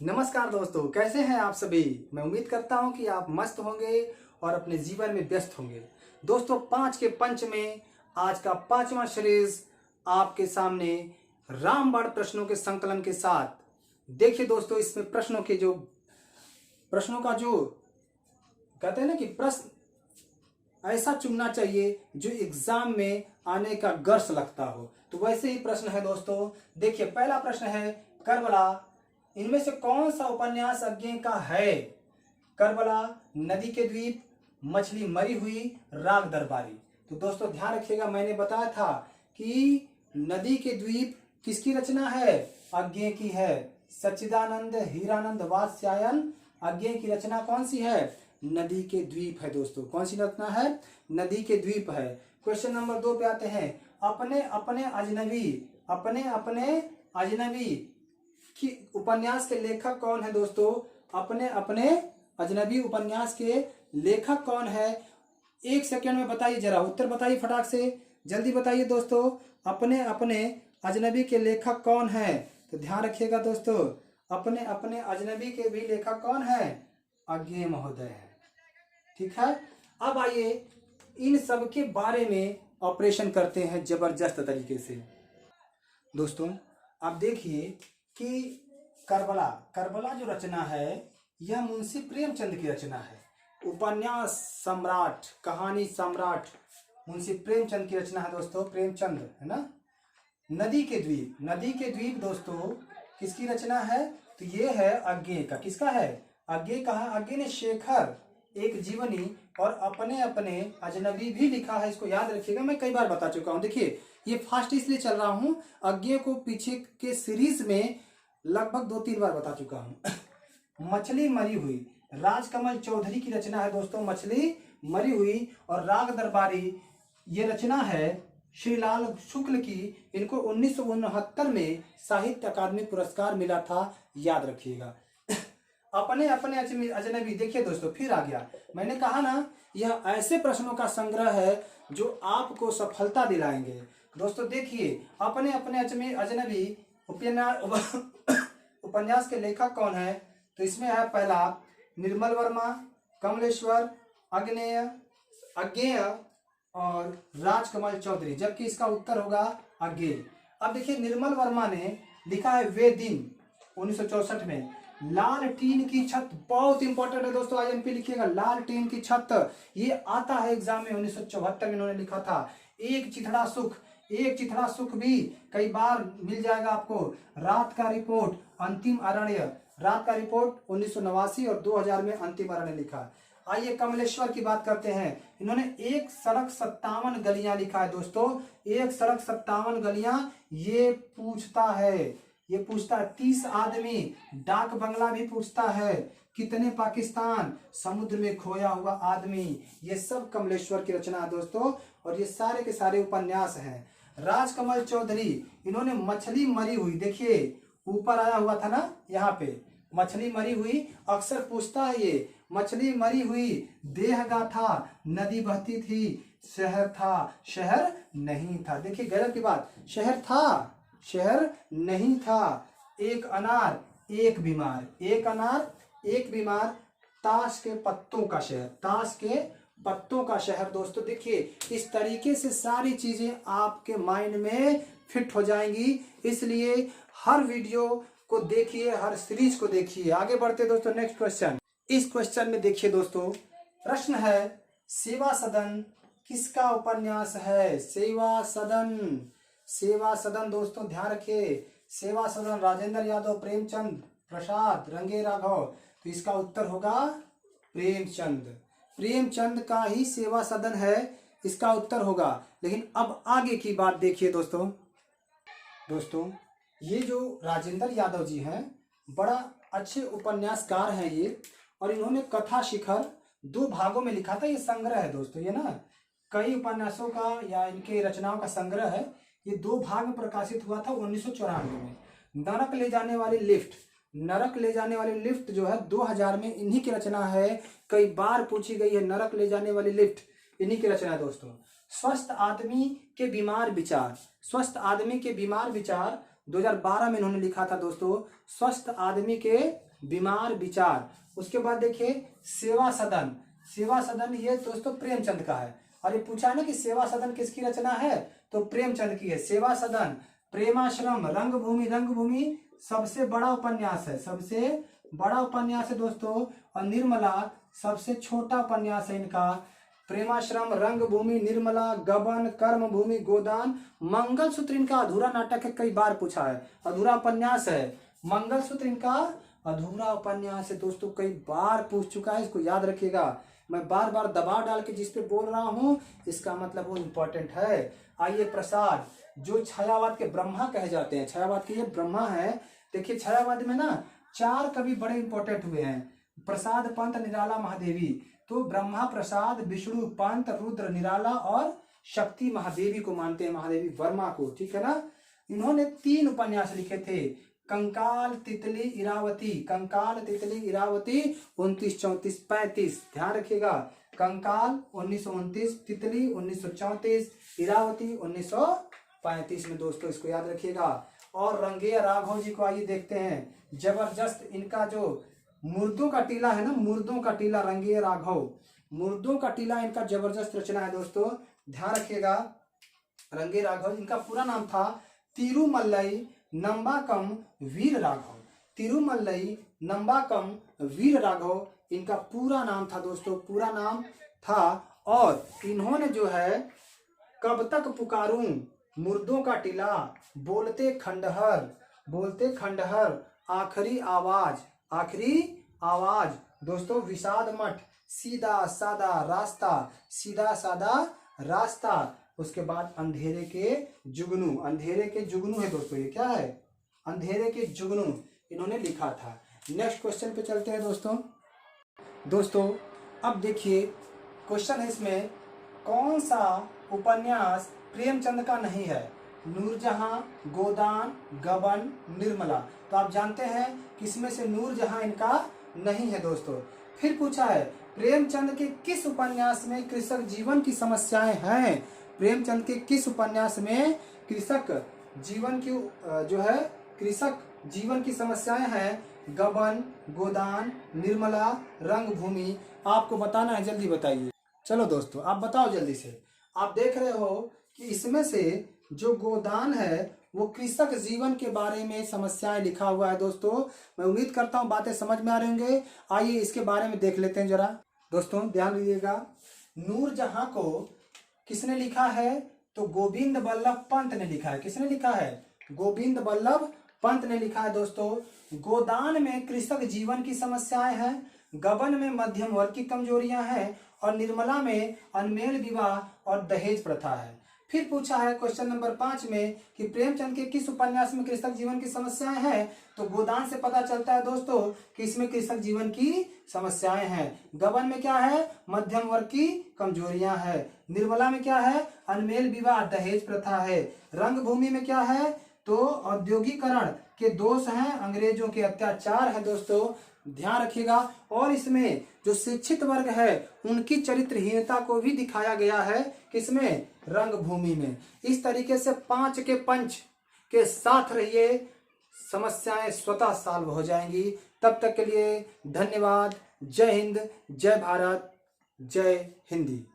नमस्कार दोस्तों, कैसे हैं आप सभी। मैं उम्मीद करता हूं कि आप मस्त होंगे और अपने जीवन में व्यस्त होंगे। दोस्तों, 5 के पंच में आज का 5वां सीरीज आपके सामने रामबाण प्रश्नों के संकलन के साथ। देखिए दोस्तों, इसमें प्रश्नों का जो कहते हैं ना कि प्रश्न ऐसा चुनना चाहिए जो एग्जाम में आने का गर्स लगता हो। तो वैसे ही प्रश्न है दोस्तों। देखिए, पहला प्रश्न है करबला, इनमें से कौन सा उपन्यास अज्ञे का है। करबला, नदी के द्वीप, मछली मरी हुई, राग दरबारी। तो दोस्तों ध्यान रखिएगा, मैंने बताया था कि नदी के द्वीप किसकी रचना है, अज्ञे की है। सच्चिदानंद हीरानंद वात्स्यायन, अज्ञे की रचना कौन सी है, नदी के द्वीप है। दोस्तों कौन सी रचना है, नदी के द्वीप है। क्वेश्चन नंबर 2 पे आते हैं। अपने अपने अजनबी कि उपन्यास के लेखक कौन है। दोस्तों, अपने अपने अजनबी उपन्यास के लेखक कौन है। 1 सेकंड में बताइए, जरा उत्तर बताइए फटाक से, जल्दी बताइए दोस्तों। अपने अपने अजनबी के लेखक कौन है। तो ध्यान रखिएगा दोस्तों, अपने अपने अजनबी के भी लेखक कौन है, अज्ञे महोदय है। ठीक है, अब आइए इन सब के बारे में ऑपरेशन करते हैं जबरदस्त तरीके से। दोस्तों आप देखिए कि करबला जो रचना है यह मुंशी प्रेमचंद की रचना है। उपन्यास सम्राट, कहानी सम्राट मुंशी प्रेमचंद की रचना है दोस्तों, प्रेमचंद है ना। नदी के द्वीप दोस्तों किसकी रचना है, तो ये है अज्ञे का। किसका है, अज्ञे का है। अज्ञे ने शेखर, एक जीवनी और अपने अपने अजनबी भी लिखा है। इसको याद रखिएगा, मैं कई बार बता चुका हूं। देखिए, ये फास्ट इसलिए चल रहा हूं, अज्ञे को पीछे के सीरीज में लगभग 2-3 बार बता चुका हूं। मछली मरी हुई, राजकमल चौधरी की रचना है दोस्तों, मछली मरी हुई। और राग दरबारी ये रचना है श्रीलाल शुक्ल की। इनको 1969 में साहित्य अकादमी पुरस्कार मिला था, याद रखिएगा। अपने अपने अजनबी, देखिए दोस्तों फिर आ गया। मैंने कहा ना, यह ऐसे प्रश्नों का संग्रह है जो आपको सफलता दिलाएंगे। दोस्तों देखिए, अपने अपने अजनबी उपन्यास के लेखक कौन है। तो इसमें है पहला निर्मल वर्मा, कमलेश्वर, अज्ञेय और राजकमल चौधरी, जबकि इसका उत्तर होगा अज्ञेय। अब देखिए, निर्मल वर्मा ने लिखा है वे दिन 1964 में। लाल टीन की छत बहुत इंपॉर्टेंट है दोस्तों, आईएमपी लिखिएगा, लाल टीन की छत, ये आता है एग्जाम में। 1974 में इन्होंने लिखा था। एक चिथड़ा सुख भी कई बार मिल जाएगा आपको। रात का रिपोर्ट, अंतिम अरण्य, रात का रिपोर्ट 1989 और 2000 में अंतिम अरण्य लिखा। आइए कमलेश्वर की बात करते हैं। इन्होंने 1 सड़क 57 गलियां लिखा है दोस्तों, 1 सड़क 57 गलियां। ये पूछता है 30 आदमी, डाक बंगला भी पूछता है, कितने पाकिस्तान, समुद्र में खोया हुआ आदमी। ये सब कमलेश्वर की रचना है दोस्तों, और ये सारे के सारे उपन्यास हैं। राजकमल चौधरी, इन्होंने मछली मरी हुई, देखिए ऊपर आया हुआ था ना, यहाँ पे मछली मरी हुई अक्सर पूछता है। ये मछली मरी हुई, देह गाथा, नदी बहती थी, शहर था, शहर नहीं था। देखिए गलत की बात, शहर था, शहर नहीं था। एक अनार एक बीमार, एक अनार एक बीमार, ताश के पत्तों का शहर, ताश के पत्तों का शहर। दोस्तों देखिए, इस तरीके से सारी चीजें आपके माइंड में फिट हो जाएंगी। इसलिए हर वीडियो को देखिए, हर सीरीज को देखिए। आगे बढ़ते दोस्तों, नेक्स्ट क्वेश्चन। इस क्वेश्चन में देखिए दोस्तों, प्रश्न है सेवा सदन किसका उपन्यास है। सेवा सदन दोस्तों ध्यान रखिए, सेवा सदन राजेंद्र यादव, प्रेमचंद प्रसाद, रंगे राघव। तो इसका उत्तर होगा प्रेमचंद का ही सेवा सदन है, इसका उत्तर होगा। लेकिन अब आगे की बात देखिए दोस्तों, ये जो राजेंद्र यादव जी हैं, बड़ा अच्छे उपन्यासकार हैं ये, और इन्होंने कथा शिखर 2 भागों में लिखा था। ये संग्रह है दोस्तों, ये ना कई उपन्यासों का या इनके रचनाओं का संग्रह है। ये 2 भाग में प्रकाशित हुआ था 1994 में। नरक ले जाने वाली लिफ्ट जो है 2000 में इन्हीं की रचना है। कई बार पूछी गई है, नरक ले जाने वाली लिफ्ट इन्हीं की रचना है दोस्तों। स्वस्थ आदमी के बीमार विचार 2012 में इन्होंने लिखा था दोस्तों स्वस्थ आदमी के बीमार विचार। उसके बाद देखिए सेवा सदन, सेवा सदन ये दोस्तों प्रेमचंद का है। और ये पूछा है ना कि सेवा सदन किसकी रचना है, तो प्रेमचंद की है सेवा सदन। प्रेमाश्रम, रंगभूमि, रंगभूमि सबसे बड़ा उपन्यास है, सबसे बड़ा उपन्यास है दोस्तों। और निर्मला सबसे छोटा उपन्यास है इनका। प्रेमाश्रम, रंगभूमि, निर्मला, गबन, कर्मभूमि, गोदान, मंगलसूत्र इनका अधूरा नाटक है, कई बार पूछा है। अधूरा उपन्यास है मंगलसूत्र, इनका अधूरा उपन्यास है दोस्तों, कई बार पूछ चुका है, इसको याद रखिएगा। मैं बार बार दबाव डाल के जिस पे बोल रहा हूं इसका मतलब वो इम्पोर्टेंट है। आइए प्रसाद, जो छायावाद के ब्रह्मा कहे जाते हैं, छायावाद के ये ब्रह्मा है। देखिए छायावाद में ना 4 कवि बड़े इंपॉर्टेंट हुए हैं, प्रसाद, पंत, निराला, महादेवी। तो ब्रह्मा प्रसाद, विष्णु पंत, रुद्र निराला और शक्ति महादेवी को मानते हैं, महादेवी वर्मा को, ठीक है ना। इन्होंने 3 उपन्यास लिखे थे, कंकाल, तितली, इरावती। कंकाल, तितली, इरावती 29, 34, 35, ध्यान रखिएगा। कंकाल 1929, तितली 1934, इरावती 1935 में दोस्तों, इसको याद रखिएगा। और रंगेय राघव जी को आइए देखते हैं, जबरदस्त इनका जो मुर्दों का टीला है ना, मुर्दों का टीला, रंगेय राघव, मुर्दों का टीला इनका जबरदस्त रचना है दोस्तों, ध्यान रखिएगा। रंगेय राघव, इनका पूरा नाम था तिरुमल्लई नंबाकम वीर राघव। तिरुमल्लई नंबाकम वीर राघव इनका पूरा नाम था दोस्तों, पूरा नाम था। और इन्होंने जो है कब तक पुकारूं, मुर्दों का टीला, बोलते खंडहर, बोलते खंडहर, आखिरी आवाज, आखिरी आवाज दोस्तों, विषाद मठ, सीधा सादा रास्ता, सीधा सादा रास्ता। उसके बाद अंधेरे के जुगनू, अंधेरे के जुगनू है दोस्तों, ये क्या है, अंधेरे के जुगनू इन्होंने लिखा था। नेक्स्ट क्वेश्चन पे चलते हैं दोस्तों। अब देखिए क्वेश्चन है इसमें, कौन सा उपन्यास प्रेमचंद का नहीं है, नूरजहां, गोदान, गबन, निर्मला। तो आप जानते हैं कि इसमें से नूरजहां इनका नहीं है दोस्तों। फिर पूछा है प्रेमचंद के किस उपन्यास में कृषक जीवन की समस्याएं हैं, प्रेमचंद के किस उपन्यास में कृषक जीवन की जो है कृषक जीवन की समस्याएं हैं, गबन, गोदान, निर्मला, रंगभूमि। आपको बताना है, जल्दी बताइए। चलो दोस्तों आप बताओ जल्दी से। आप देख रहे हो कि इसमें से जो गोदान है वो कृषक जीवन के बारे में समस्याएं लिखा हुआ है दोस्तों। मैं उम्मीद करता हूँ बातें समझ में आ रही होंगे। आइए इसके बारे में देख लेते हैं जरा दोस्तों, ध्यान दीजिएगा। नूरजहां को किसने लिखा है, तो गोविंद बल्लभ पंत ने लिखा है। किसने लिखा है, गोविंद बल्लभ पंत ने लिखा है दोस्तों। गोदान में कृषक जीवन की समस्याएं हैं, गबन में मध्यम वर्ग की कमजोरियां हैं, और निर्मला में अनमेल विवाह और दहेज प्रथा है। फिर पूछा है क्वेश्चन नंबर 5 में कि प्रेमचंद के किस उपन्यास में कृषक जीवन की समस्याएं हैं, तो गोदान से पता चलता है दोस्तों कि इसमें कृषक जीवन की समस्याएं हैं। गबन में क्या है, मध्यम वर्ग की कमजोरियां है। निर्मला में क्या है, अनमेल विवाह दहेज प्रथा है। रंगभूमि में क्या है, तो औद्योगिकरण के दोष हैं, अंग्रेजों के अत्याचार है दोस्तों, ध्यान रखिएगा। और इसमें जो शिक्षित वर्ग है उनकी चरित्रहीनता को भी दिखाया गया है, किसमें, रंगभूमि में। इस तरीके से 5 के पंच के साथ रहिए, समस्याएं स्वतः सॉल्व हो जाएंगी। तब तक के लिए धन्यवाद। जय हिंद, जय भारत, जय हिंदी।